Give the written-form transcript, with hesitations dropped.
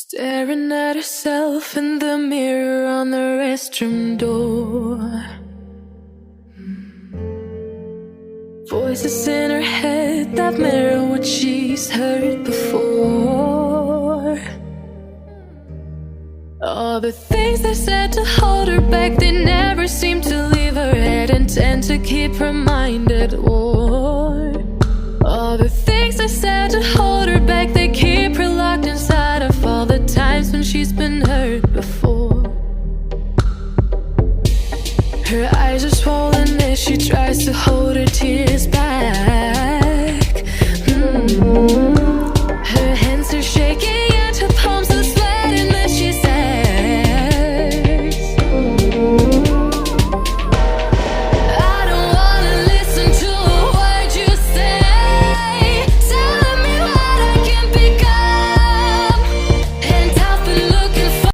Staring at herself in the mirror on the restroom door. Voices in her head that mirror what she's heard before. All the things they said to hold her back, they never seem to leave her head and tend to keep her mind at war. All the things they said to hold her back, they keep her locked inside of all the times when she's been hurt before. Her eyes are swollen as she tries to hold